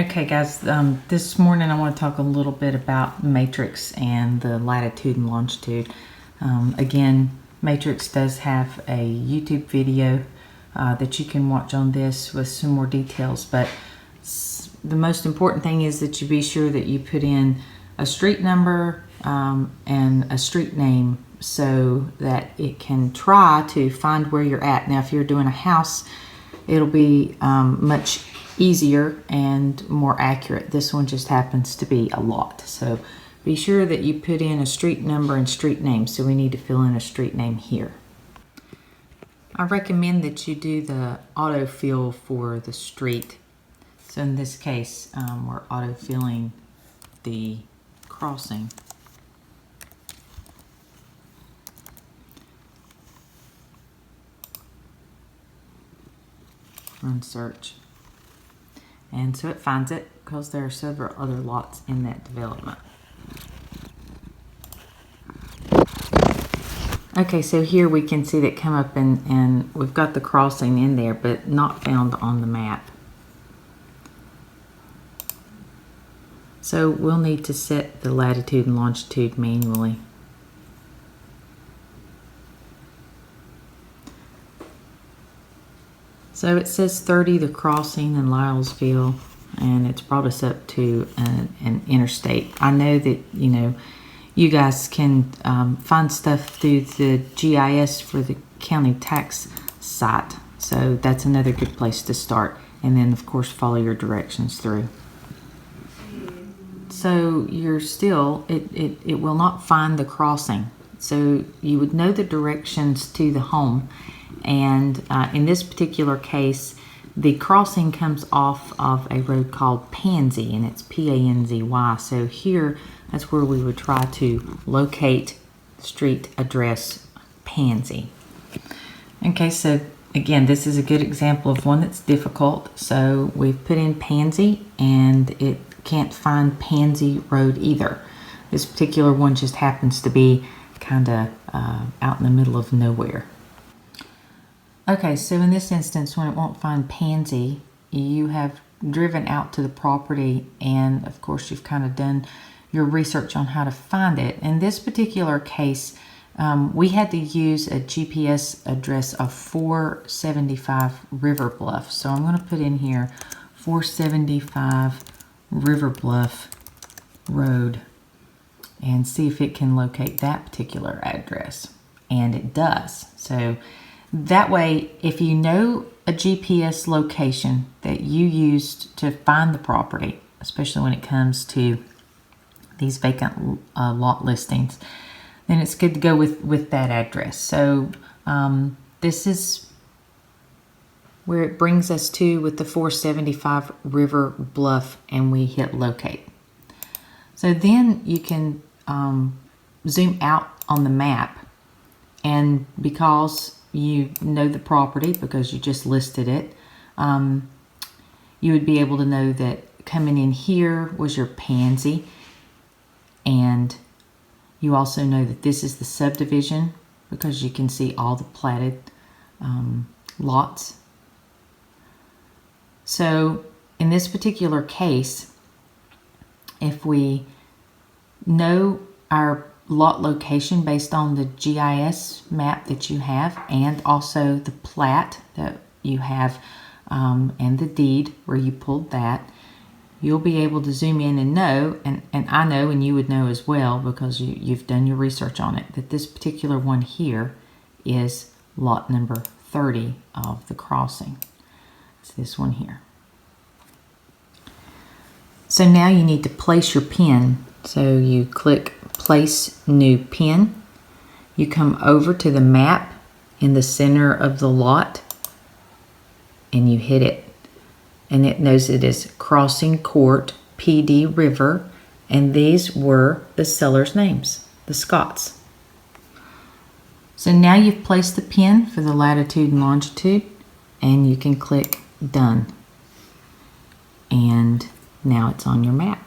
Okay guys, this morning I want to talk a little bit about Matrix and the latitude and longitude. Again, Matrix does have a YouTube video that you can watch on this with some more details, but the most important thing is that you be sure that you put in a street number and a street name so that it can try to find where you're at. Now if you're doing a house, it'll be much easier and more accurate. This one just happens to be a lot, so be sure that you put in a street number and street name. So we need to fill in a street name here. I recommend that you do the autofill for the street. So in this case, we're autofilling the crossing. Run search. And so it finds it because there are several other lots in that development. Okay, so here we can see that come up and we've got the crossing in there, but not found on the map. So we'll need to set the latitude and longitude manually. So it says 30, the crossing in Lylesville, and it's brought us up to an interstate. I know that, you guys can find stuff through the GIS for the county tax site. So that's another good place to start. And then, of course, follow your directions through. So you're still, it will not find the crossing. So you would know the directions to the home. And in this particular case, the crossing comes off of a road called Pansy, and it's P-A-N-Z-Y. So here, that's where we would try to locate street address Pansy. Okay, so again, this is a good example of one that's difficult. So we've put in Pansy, and it can't find Pansy Road either. This particular one just happens to be kind of out in the middle of nowhere. Okay, so in this instance, when it won't find Pansy, you have driven out to the property, and of course you've kind of done your research on how to find it. In this particular case, we had to use a GPS address of 475 River Bluff. So I'm going to put in here 475 River Bluff Road and see if it can locate that particular address. And it does. So that way, if you know a GPS location that you used to find the property, especially when it comes to these vacant lot listings, then it's good to go with that address. So this is where it brings us to with the 475 River Bluff, and we hit locate. So then you can zoom out on the map, and because you know the property because you just listed it, you would be able to know that coming in here was your Pansy, and you also know that this is the subdivision because you can see all the platted lots. So in this particular case, if we know our lot location based on the GIS map that you have, and also the plat that you have, and the deed where you pulled that, you'll be able to zoom in and know, and I know, and you would know as well because you've done your research on it, that this particular one here is lot number 30 of the crossing. It's this one here. So now you need to place your pin. So you click Place New Pin. You come over to the map in the center of the lot and you hit it. And it knows it is Crossing Court, PD River, and these were the sellers' names, the Scotts. So now you've placed the pin for the latitude and longitude, and you can click Done. And now it's on your map.